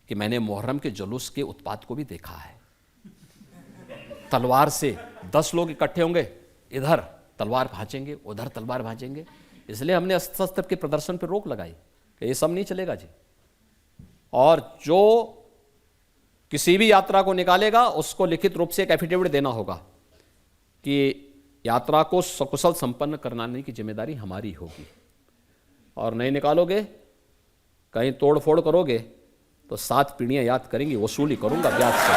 कि मैंने मुहर्रम के जुलूस के उत्पात को भी देखा है। तलवार से 10 लोग इकट्ठे होंगे, इधर तलवार भांचेंगे, उधर तलवार भांचेंगे। इसलिए हमने अस्त्र के प्रदर्शन पर रोक लगाई कि ये सब नहीं चलेगा जी। और जो किसी भी यात्रा को निकालेगा उसको लिखित रूप से एक एफिडेविट देना होगा कि यात्रा को सकुशल संपन्न कराने की जिम्मेदारी हमारी होगी, और नहीं निकालोगे, कहीं तोड़फोड़ करोगे तो 7 पीढ़ियां याद करेंगी, वसूली करूंगा ब्याज से।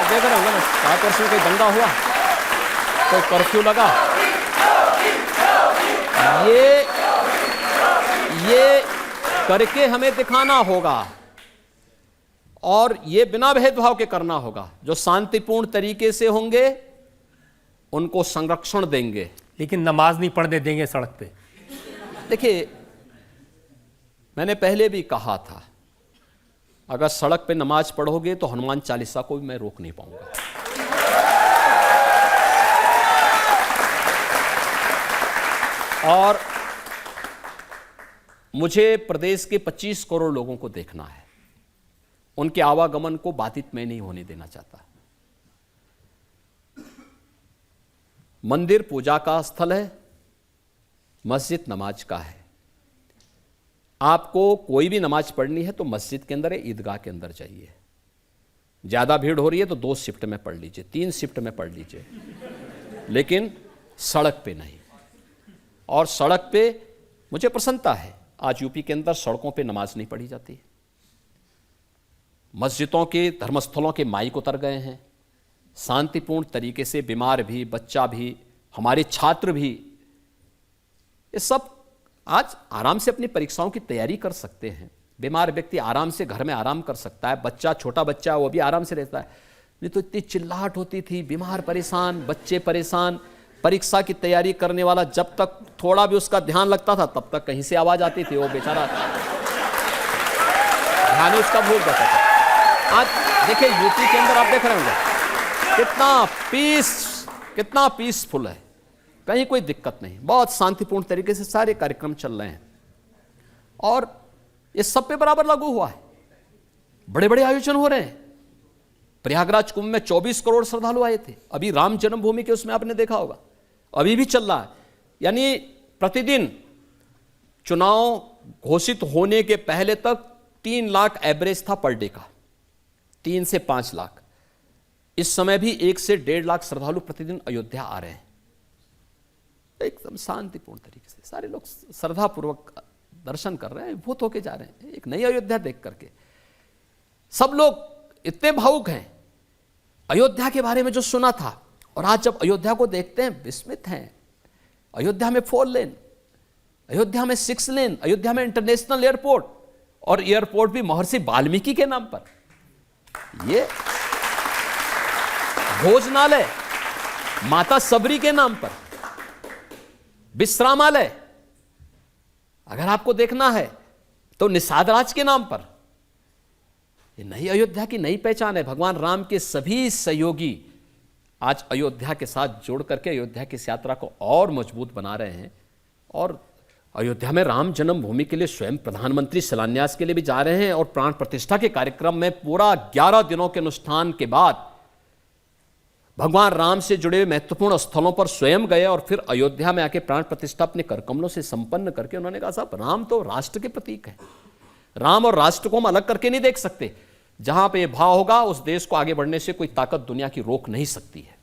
देख रहे होंगे ना, 7 वर्ष में कोई दंगा हुआ, कोई कर्फ्यू लगा, ये करके हमें दिखाना होगा, और ये बिना भेदभाव के करना होगा। जो शांतिपूर्ण तरीके से होंगे उनको संरक्षण देंगे, लेकिन नमाज नहीं पढ़ने देंगे सड़क पे। देखिए, मैंने पहले भी कहा था, अगर सड़क पे नमाज पढ़ोगे तो हनुमान चालीसा को भी मैं रोक नहीं पाऊंगा। और मुझे प्रदेश के 25 करोड़ लोगों को देखना है, उनके आवागमन को बाधित मैं नहीं होने देना चाहता। मंदिर पूजा का स्थल है, मस्जिद नमाज का है। आपको कोई भी नमाज पढ़नी है तो मस्जिद के अंदर या ईदगाह के अंदर जाइए। ज्यादा भीड़ हो रही है तो 2 शिफ्ट में पढ़ लीजिए, 3 शिफ्ट में पढ़ लीजिए, लेकिन सड़क पे नहीं। और सड़क पे मुझे प्रसन्नता है, आज यूपी के अंदर सड़कों पे नमाज नहीं पढ़ी जाती। मस्जिदों के, धर्मस्थलों के माइक उतर गए हैं, शांतिपूर्ण तरीके से बीमार भी, बच्चा भी, हमारे छात्र भी, ये सब आज आराम से अपनी परीक्षाओं की तैयारी कर सकते हैं। बीमार व्यक्ति आराम से घर में आराम कर सकता है, बच्चा, छोटा बच्चा, वो भी आराम से रहता है। नहीं तो इतनी चिल्लाहट होती थी, बीमार परेशान, बच्चे परेशान, परीक्षा की तैयारी करने वाला जब तक थोड़ा भी उसका ध्यान लगता था तब तक कहीं से आवाज आती थी, वो बेचारा ध्यान ही उसका भूल जाता था। आज देखिए यूपी के अंदर आप देख रहे होंगे कितना पीसफुल है, कहीं कोई दिक्कत नहीं, बहुत शांतिपूर्ण तरीके से सारे कार्यक्रम चल रहे हैं। और ये सब पे बराबर लागू हुआ है, बड़े बड़े आयोजन हो रहे हैं। प्रयागराज कुंभ में 24 करोड़ श्रद्धालु आए थे। अभी राम जन्मभूमि के उसमें आपने देखा होगा, अभी भी चल रहा है। यानी प्रतिदिन चुनाव घोषित होने के पहले तक 3 लाख एवरेज था पर डे का, 3 से 5 लाख। इस समय भी 1 से 1.5 लाख श्रद्धालु प्रतिदिन अयोध्या आ रहे हैं, एकदम शांतिपूर्ण तरीके से। सारे लोग श्रद्धापूर्वक दर्शन कर रहे हैं, भूत होके जा रहे हैं एक नई अयोध्या देख करके। सब लोग इतने भावुक हैं अयोध्या के बारे में जो सुना था, और आज जब अयोध्या को देखते हैं विस्मित हैं। अयोध्या में 4 लेन, अयोध्या में 6 लेन, अयोध्या में इंटरनेशनल एयरपोर्ट, और एयरपोर्ट भी महर्षि वाल्मीकि के नाम पर। ये भोजनालय माता सबरी के नाम पर, विश्रामालय अगर आपको देखना है तो निषाद राज के नाम पर। ये नई अयोध्या की नई पहचान है। भगवान राम के सभी सहयोगी आज अयोध्या के साथ जोड़ करके अयोध्या की इस यात्रा को और मजबूत बना रहे हैं। और अयोध्या में राम जन्मभूमि के लिए स्वयं प्रधानमंत्री शिलान्यास के लिए भी जा रहे हैं, और प्राण प्रतिष्ठा के कार्यक्रम में पूरा 11 दिनों के अनुष्ठान के बाद भगवान राम से जुड़े महत्वपूर्ण स्थलों पर स्वयं गए, और फिर अयोध्या में आके प्राण प्रतिष्ठा अपने करकमलों से संपन्न करके उन्होंने कहा, साहब राम तो राष्ट्र के प्रतीक है, राम और राष्ट्र को हम अलग करके नहीं देख सकते। जहां पे ये भाव होगा उस देश को आगे बढ़ने से कोई ताकत दुनिया की रोक नहीं सकती है।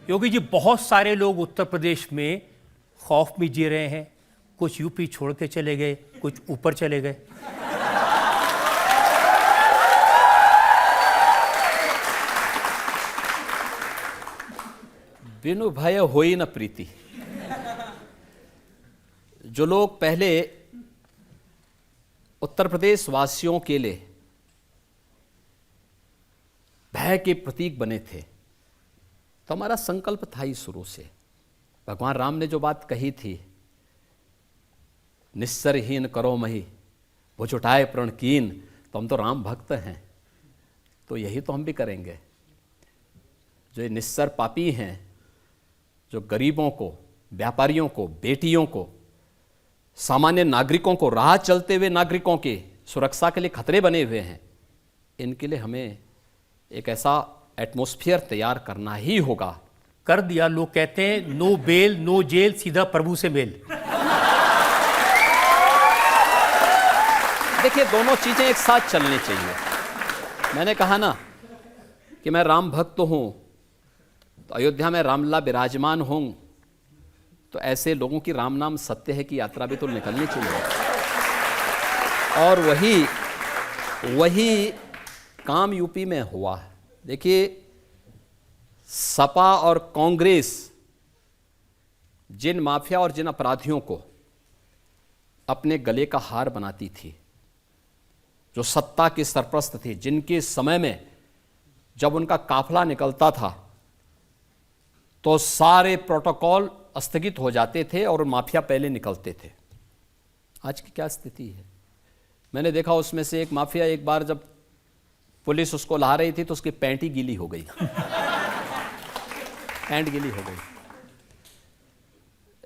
योगी जी, बहुत सारे लोग उत्तर प्रदेश में खौफ में जी रहे हैं, कुछ यूपी छोड़ के चले गए, कुछ ऊपर चले गए। बिनु भय होई न प्रीति। जो लोग पहले उत्तर प्रदेश वासियों के लिए भय के प्रतीक बने थे, तो हमारा संकल्प था ही शुरू से। भगवान राम ने जो बात कही थी, निस्सरहीन करो मही भुज उठाए प्रण कीन, तो हम तो राम भक्त हैं, तो यही तो हम भी करेंगे। जो ये निस्सर पापी हैं, जो गरीबों को, व्यापारियों को, बेटियों को सामान्य नागरिकों को, राह चलते हुए नागरिकों के सुरक्षा के लिए खतरे बने हुए हैं, इनके लिए हमें एक ऐसा एटमॉस्फेयर तैयार करना ही होगा। कर दिया। लोग कहते हैं नो बेल नो जेल, सीधा प्रभु से मेल। देखिए, दोनों चीजें एक साथ चलनी चाहिए। मैंने कहा ना कि मैं राम भक्त हूं, तो अयोध्या में रामलला विराजमान हों, तो ऐसे लोगों की राम नाम सत्य है की यात्रा भी तो निकलनी चाहिए। और वही काम यूपी में हुआ। देखिए, सपा और कांग्रेस जिन माफिया और जिन अपराधियों को अपने गले का हार बनाती थी, जो सत्ता के सरप्रस्त थे, जिनके समय में जब उनका काफिला निकलता था तो सारे प्रोटोकॉल स्थगित हो जाते थे और माफिया पहले निकलते थे। आज की क्या स्थिति है? मैंने देखा उसमें से एक माफिया, एक बार जब पुलिस उसको ला रही थी तो उसकी पैंट ही गीली हो गई। पैंट गीली हो गई।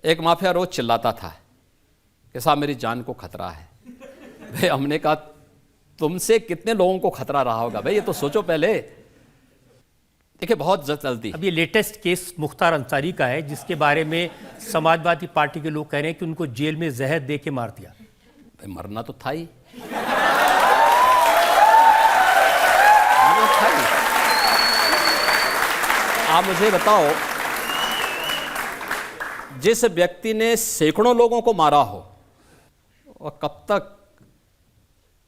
एक माफिया रोज चिल्लाता था कि साहब मेरी जान को खतरा है। भाई, हमने कहा तुमसे कितने लोगों को खतरा रहा होगा भाई, ये तो सोचो पहले। देखिए, बहुत जल्दी अब ये लेटेस्ट केस मुख्तार अंसारी का है, जिसके बारे में समाजवादी पार्टी के लोग कह रहे हैं कि उनको जेल में जहर दे के मार दिया। भाई, मरना तो था ही। आप मुझे बताओ, जिस व्यक्ति ने सैकड़ों लोगों को मारा हो, और कब तक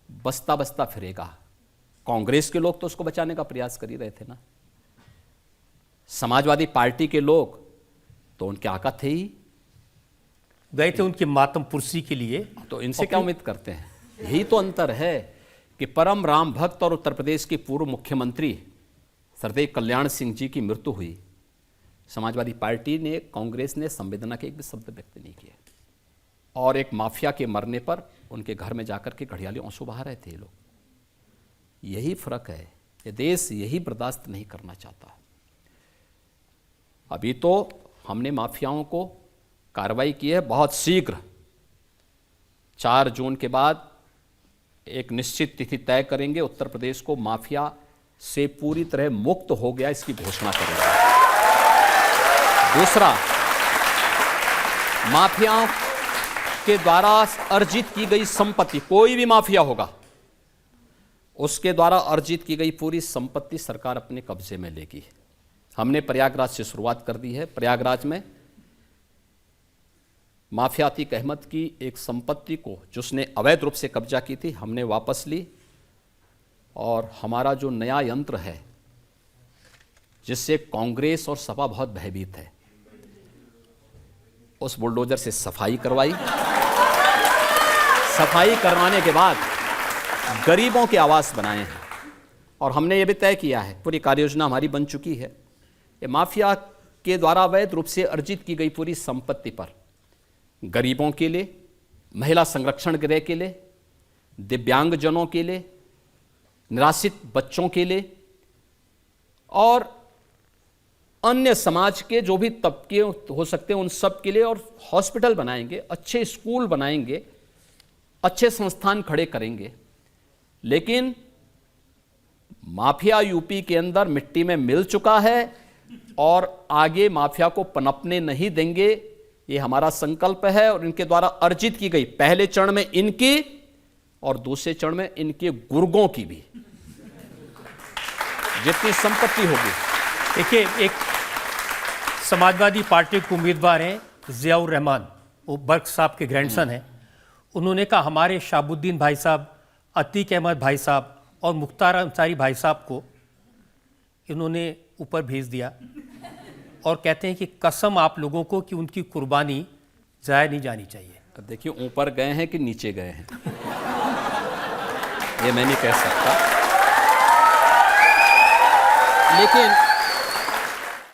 बसता बसता फिरेगा? कांग्रेस के लोग तो उसको बचाने का प्रयास कर ही रहे थे ना। समाजवादी पार्टी के लोग तो उनके आका थे ही, गए थे उनकी मातम पुरसी के लिए। तो इनसे क्या उम्मीद करते हैं? यही तो अंतर है कि परम राम भक्त और उत्तर प्रदेश के पूर्व मुख्यमंत्री सरदेव कल्याण सिंह जी की मृत्यु हुई, समाजवादी पार्टी ने, कांग्रेस ने संवेदना के एक भी शब्द व्यक्त नहीं किए, और एक माफिया के मरने पर उनके घर में जाकर के घड़ियाली आंसू बहा रहे थे लोग। यही फर्क है। ये देश यही बर्दाश्त नहीं करना चाहता। अभी तो हमने माफियाओं को कार्रवाई की है। बहुत शीघ्र 4 जून के बाद एक निश्चित तिथि तय करेंगे, उत्तर प्रदेश को माफिया से पूरी तरह मुक्त हो गया इसकी घोषणा करेंगे। दूसरा, माफियाओं के द्वारा अर्जित की गई संपत्ति, कोई भी माफिया होगा उसके द्वारा अर्जित की गई पूरी संपत्ति सरकार अपने कब्जे में लेगी। हमने प्रयागराज से शुरुआत कर दी है। प्रयागराज में माफिया अतीक अहमद की एक संपत्ति को, जिसने अवैध रूप से कब्जा की थी, हमने वापस ली, और हमारा जो नया यंत्र है जिससे कांग्रेस और सपा बहुत भयभीत है, उस बुलडोजर से सफाई करवाई। सफाई करवाने के बाद गरीबों के आवास बनाए हैं, और हमने ये भी तय किया है, पूरी कार्ययोजना हमारी बन चुकी है, ये माफिया के द्वारा अवैध रूप से अर्जित की गई पूरी संपत्ति पर गरीबों के लिए, महिला संरक्षण गृह के लिए, दिव्यांगजनों के लिए, निराश्रित बच्चों के लिए, और अन्य समाज के जो भी तबके हो सकते हैं उन सब के लिए, और हॉस्पिटल बनाएंगे, अच्छे स्कूल बनाएंगे, अच्छे संस्थान खड़े करेंगे। लेकिन माफिया यूपी के अंदर मिट्टी में मिल चुका है, और आगे माफिया को पनपने नहीं देंगे, ये हमारा संकल्प है। और इनके द्वारा अर्जित की गई, पहले चरण में इनकी और दूसरे चरण में इनके गुर्गों की भी जितनी संपत्ति होगी। देखिए, एक समाजवादी पार्टी के उम्मीदवार हैं जियाउर रहमान, वो बर्क साहब के ग्रैंडसन हैं। उन्होंने कहा हमारे शाहबुद्दीन भाई साहब, अतीक अहमद भाई साहब और मुख्तार अंसारी भाई साहब को इन्होंने ऊपर भेज दिया, और कहते हैं कि कसम आप लोगों को कि उनकी कुर्बानी ज़ाया नहीं जानी चाहिए। अब देखिए, ऊपर गए हैं कि नीचे गए हैं, ये मैं नहीं कह सकता, लेकिन